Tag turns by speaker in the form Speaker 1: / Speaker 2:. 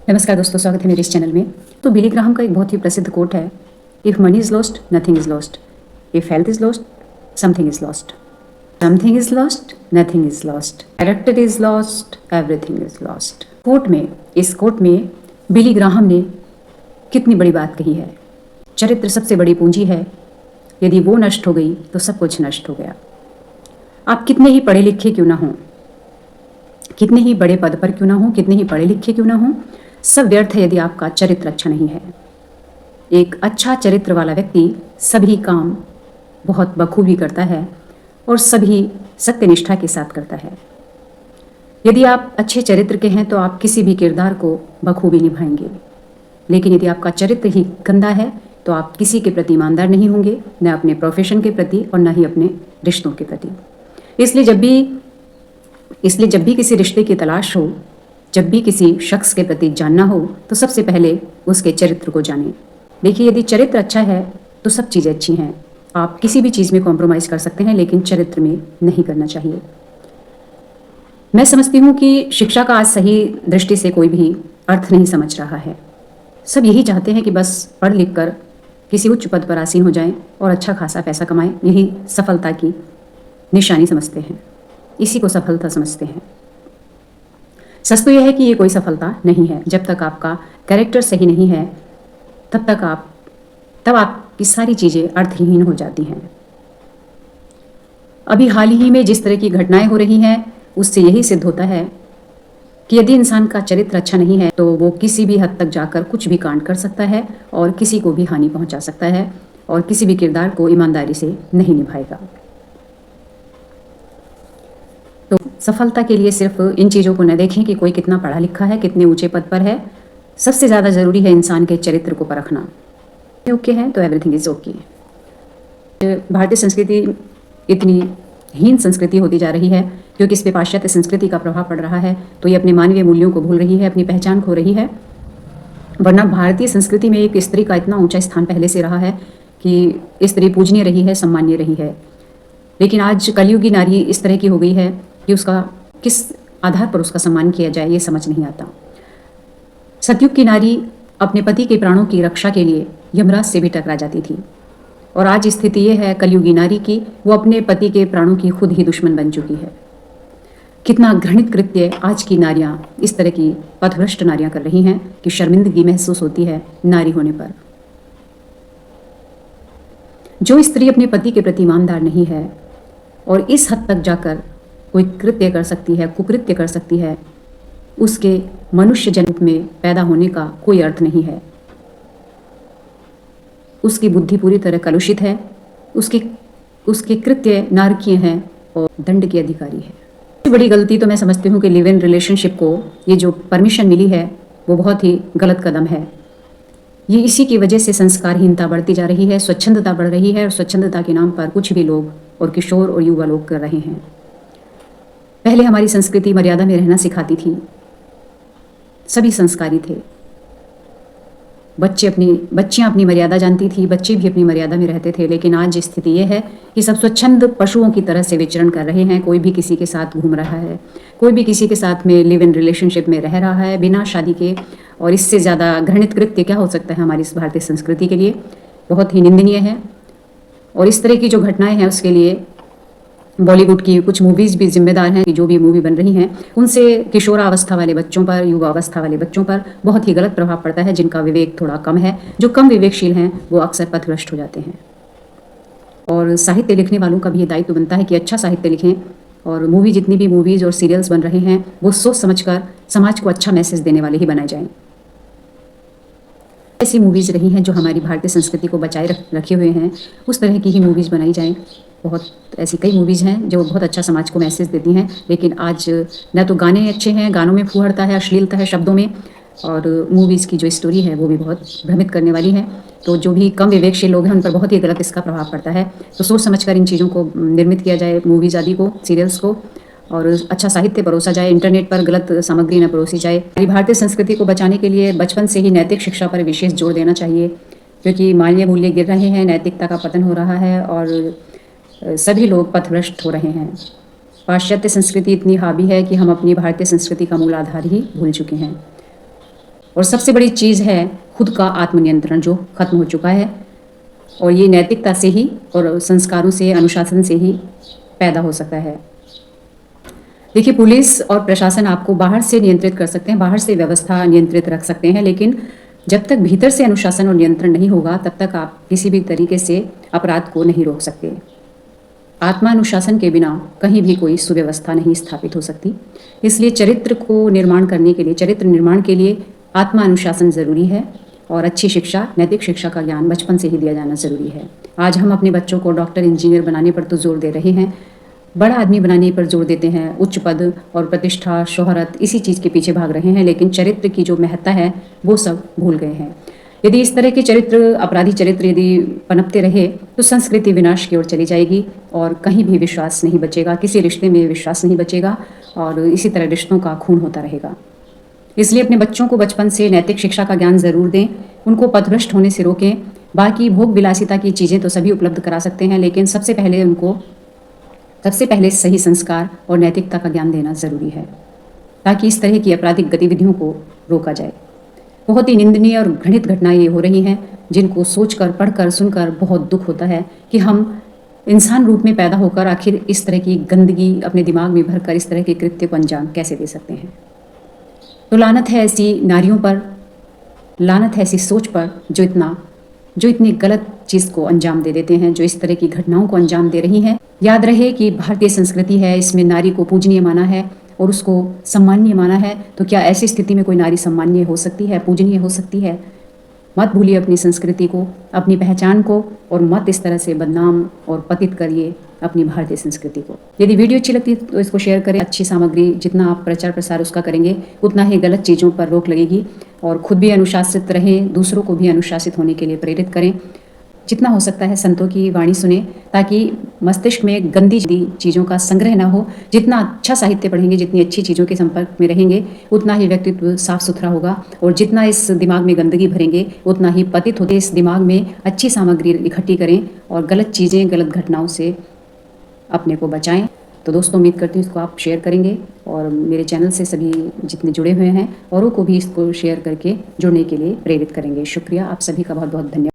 Speaker 1: नमस्कार दोस्तों, स्वागत है मेरे इस चैनल में। तो बिली ग्राहम का एक बहुत ही प्रसिद्ध कोट है, if money is lost nothing is lost, if health is lost something is lost, something is lost nothing is lost, character is lost everything is lost. इस कोट में Billy Graham ने कितनी बड़ी बात कही है। चरित्र सबसे बड़ी पूंजी है, यदि वो नष्ट हो गई तो सब कुछ नष्ट हो गया। आप कितने ही पढ़े लिखे क्यों ना हों, कितने ही बड़े पद पर क्यों ना हों, कितने ही पढ़े लिखे क्यों ना हों, सब व्यर्थ है यदि आपका चरित्र अच्छा नहीं है। एक अच्छा चरित्र वाला व्यक्ति सभी काम बहुत बखूबी करता है और सभी सत्यनिष्ठा के साथ करता है। यदि आप अच्छे चरित्र के हैं तो आप किसी भी किरदार को बखूबी निभाएंगे, लेकिन यदि आपका चरित्र ही गंदा है तो आप किसी के प्रति ईमानदार नहीं होंगे, न अपने प्रोफेशन के प्रति और न ही अपने रिश्तों के प्रति। इसलिए जब भी किसी रिश्ते की तलाश हो, जब भी किसी शख्स के प्रति जानना हो, तो सबसे पहले उसके चरित्र को जानें। देखिए, यदि चरित्र अच्छा है तो सब चीज़ें अच्छी हैं। आप किसी भी चीज़ में कॉम्प्रोमाइज़ कर सकते हैं, लेकिन चरित्र में नहीं करना चाहिए। मैं समझती हूँ कि शिक्षा का आज सही दृष्टि से कोई भी अर्थ नहीं समझ रहा है। सब यही चाहते हैं कि बस पढ़ लिख कर किसी उच्च पद पर आसीन हो जाएं और अच्छा खासा पैसा कमाएं, यही सफलता की निशानी समझते हैं, इसी को सफलता समझते हैं। सच तो यह है कि ये कोई सफलता नहीं है। जब तक आपका कैरेक्टर सही नहीं है तब आपकी सारी चीज़ें अर्थहीन हो जाती हैं। अभी हाल ही में जिस तरह की घटनाएं हो रही हैं, उससे यही सिद्ध होता है कि यदि इंसान का चरित्र अच्छा नहीं है तो वो किसी भी हद तक जाकर कुछ भी कांड कर सकता है और किसी को भी हानि पहुंचा सकता है और किसी भी किरदार को ईमानदारी से नहीं निभाएगा। तो सफलता के लिए सिर्फ इन चीज़ों को न देखें कि कोई कितना पढ़ा लिखा है, कितने ऊंचे पद पर है। सबसे ज़्यादा ज़रूरी है इंसान के चरित्र को परखना। ओके है तो एवरीथिंग इज़ ओके। भारतीय संस्कृति इतनी हीन संस्कृति होती जा रही है क्योंकि इस पे पाश्चात्य संस्कृति का प्रभाव पड़ रहा है, तो ये अपने मानवीय मूल्यों को भूल रही है, अपनी पहचान खो रही है। वरना भारतीय संस्कृति में एक स्त्री का इतना ऊंचा स्थान पहले से रहा है कि स्त्री पूजनीय रही है, सम्मानीय रही है। लेकिन आज कलयुगी नारी इस तरह की हो गई है कि उसका किस आधार पर उसका सम्मान किया जाए ये समझ नहीं आता। सतयुग की नारी अपने पति के प्राणों की रक्षा के लिए यमराज से भी टकरा जाती थी, और आज स्थिति ये है कलयुगी नारी की, वो अपने पति के प्राणों की खुद ही दुश्मन बन चुकी है। कितना घृणित कृत्य आज की नारियां, इस तरह की पथभ्रष्ट नारियां कर रही हैं कि शर्मिंदगी महसूस होती है नारी होने पर। जो स्त्री अपने पति के प्रति ईमानदार नहीं है और इस हद तक जाकर कोई कृत्य कर सकती है, कुकृत्य कर सकती है, उसके मनुष्य जन्म में पैदा होने का कोई अर्थ नहीं है। उसकी बुद्धि पूरी तरह कलुषित है, उसके कृत्य नारकीय हैं और दंड के अधिकारी है। सबसे बड़ी गलती तो मैं समझती हूँ कि लिव इन रिलेशनशिप को ये जो परमिशन मिली है वो बहुत ही गलत कदम है। ये इसी की वजह से संस्कारहीनता बढ़ती जा रही है, स्वच्छंदता बढ़ रही है, और स्वच्छंदता के नाम पर कुछ भी लोग और किशोर और युवा लोग कर रहे हैं। पहले हमारी संस्कृति मर्यादा में रहना सिखाती थी, सभी संस्कारी थे, बच्चियां अपनी मर्यादा जानती थी, बच्चे भी अपनी मर्यादा में रहते थे। लेकिन आज स्थिति यह है कि सब स्वच्छंद पशुओं की तरह से विचरण कर रहे हैं। कोई भी किसी के साथ घूम रहा है, कोई भी किसी के साथ में लिव इन रिलेशनशिप में रह रहा है बिना शादी के, और इससे ज़्यादा घृणित कृत्य क्या हो सकता है हमारी इस भारतीय संस्कृति के लिए। बहुत ही निंदनीय है। और इस तरह की जो घटनाएं हैं उसके लिए बॉलीवुड की कुछ मूवीज़ भी जिम्मेदार हैं कि जो भी मूवी बन रही हैं उनसे किशोरावस्था वाले बच्चों पर, युवा अवस्था वाले बच्चों पर बहुत ही गलत प्रभाव पड़ता है। जिनका विवेक थोड़ा कम है, जो कम विवेकशील हैं, वो अक्सर पथभ्रष्ट हो जाते हैं। और साहित्य लिखने वालों का भी ये दायित्व बनता है कि अच्छा साहित्य लिखें, और जितनी भी मूवीज़ और सीरियल्स बन रहे हैं वो सोच समझकर समाज को अच्छा मैसेज देने वाले ही बनाए जाएं। ऐसी मूवीज़ रही हैं जो हमारी भारतीय संस्कृति को बचाए रखे हुए हैं, उस तरह की ही मूवीज़ बनाई जाएं। बहुत ऐसी कई मूवीज़ हैं जो बहुत अच्छा समाज को मैसेज देती हैं, लेकिन आज न तो गाने अच्छे हैं, गानों में फूहड़ता है, अश्लीलता है शब्दों में, और मूवीज़ की जो स्टोरी है वो भी बहुत भ्रमित करने वाली है। तो जो भी कम विवेकशील लोग हैं उन पर बहुत ही गलत इसका प्रभाव पड़ता है। तो सोच समझकर इन चीज़ों को निर्मित किया जाए, मूवीज़ आदि को, सीरियल्स को, और अच्छा साहित्य परोसा जाए, इंटरनेट पर गलत सामग्री न परोसी जाए। हमारी भारतीय संस्कृति को बचाने के लिए बचपन से ही नैतिक शिक्षा पर विशेष जोर देना चाहिए, क्योंकि मानवीय मूल्य गिर रहे हैं, नैतिकता का पतन हो रहा है और सभी लोग पथभ्रष्ट हो रहे हैं। पाश्चात्य संस्कृति इतनी हावी है कि हम अपनी भारतीय संस्कृति का मूल आधार ही भूल चुके हैं। और सबसे बड़ी चीज़ है खुद का आत्मनियंत्रण, जो खत्म हो चुका है, और ये नैतिकता से ही और संस्कारों से, अनुशासन से ही पैदा हो सकता है। देखिए, पुलिस और प्रशासन आपको बाहर से नियंत्रित कर सकते हैं, बाहर से व्यवस्था नियंत्रित रख सकते हैं, लेकिन जब तक भीतर से अनुशासन और नियंत्रण नहीं होगा तब तक आप किसी भी तरीके से अपराध को नहीं रोक सकते। आत्मानुशासन के बिना कहीं भी कोई सुव्यवस्था नहीं स्थापित हो सकती। इसलिए चरित्र को निर्माण करने के लिए, चरित्र निर्माण के लिए आत्मानुशासन ज़रूरी है, और अच्छी शिक्षा, नैतिक शिक्षा का ज्ञान बचपन से ही दिया जाना ज़रूरी है। आज हम अपने बच्चों को डॉक्टर, इंजीनियर बनाने पर तो जोर दे रहे हैं, बड़ा आदमी बनाने पर जोर देते हैं, उच्च पद और प्रतिष्ठा, शोहरत, इसी चीज़ के पीछे भाग रहे हैं, लेकिन चरित्र की जो महत्ता है वो सब भूल गए हैं। यदि इस तरह के चरित्र, अपराधी चरित्र यदि पनपते रहे तो संस्कृति विनाश की ओर चली जाएगी और कहीं भी विश्वास नहीं बचेगा, किसी रिश्ते में विश्वास नहीं बचेगा, और इसी तरह रिश्तों का खून होता रहेगा। इसलिए अपने बच्चों को बचपन से नैतिक शिक्षा का ज्ञान ज़रूर दें, उनको पथभ्रष्ट होने से रोकें। बाकी भोग विलासिता की चीज़ें तो सभी उपलब्ध करा सकते हैं, लेकिन सबसे पहले सही संस्कार और नैतिकता का ज्ञान देना ज़रूरी है, ताकि इस तरह की आपराधिक गतिविधियों को रोका जाए। बहुत ही निंदनीय और घृणित घटनाएं ये हो रही हैं, जिनको सोचकर, पढ़कर, सुनकर बहुत दुख होता है कि हम इंसान रूप में पैदा होकर आखिर इस तरह की गंदगी अपने दिमाग में भरकर इस तरह के कृत्य को अंजाम कैसे दे सकते हैं। तो लानत है ऐसी नारियों पर, लानत है ऐसी सोच पर जो इतनी गलत चीज़ को अंजाम दे देते हैं, जो इस तरह की घटनाओं को अंजाम दे रही हैं। याद रहे कि भारतीय संस्कृति है, इसमें नारी को पूजनीय माना है और उसको सम्माननीय माना है। तो क्या ऐसी स्थिति में कोई नारी सम्माननीय हो सकती है, पूजनीय हो सकती है? मत भूलिए अपनी संस्कृति को, अपनी पहचान को, और मत इस तरह से बदनाम और पतित करिए अपनी भारतीय संस्कृति को। यदि वीडियो अच्छी लगती है तो इसको शेयर करें। अच्छी सामग्री जितना आप प्रचार प्रसार उसका करेंगे उतना ही गलत चीज़ों पर रोक लगेगी, और खुद भी अनुशासित रहें, दूसरों को भी अनुशासित होने के लिए प्रेरित करें। जितना हो सकता है संतों की वाणी सुने, ताकि मस्तिष्क में गंदी चीज़ों का संग्रह ना हो। जितना अच्छा साहित्य पढ़ेंगे, जितनी अच्छी चीज़ों के संपर्क में रहेंगे, उतना ही व्यक्तित्व साफ सुथरा होगा, और जितना इस दिमाग में गंदगी भरेंगे उतना ही पतित होते। इस दिमाग में अच्छी सामग्री इकट्ठी करें और गलत चीज़ें, गलत घटनाओं से अपने को बचाएं। तो दोस्तों, उम्मीद करती हूँ इसको आप शेयर करेंगे, और मेरे चैनल से सभी जितने जुड़े हुए हैं औरों को भी इसको शेयर करके जुड़ने के लिए प्रेरित करेंगे। शुक्रिया, आप सभी का बहुत बहुत धन्यवाद।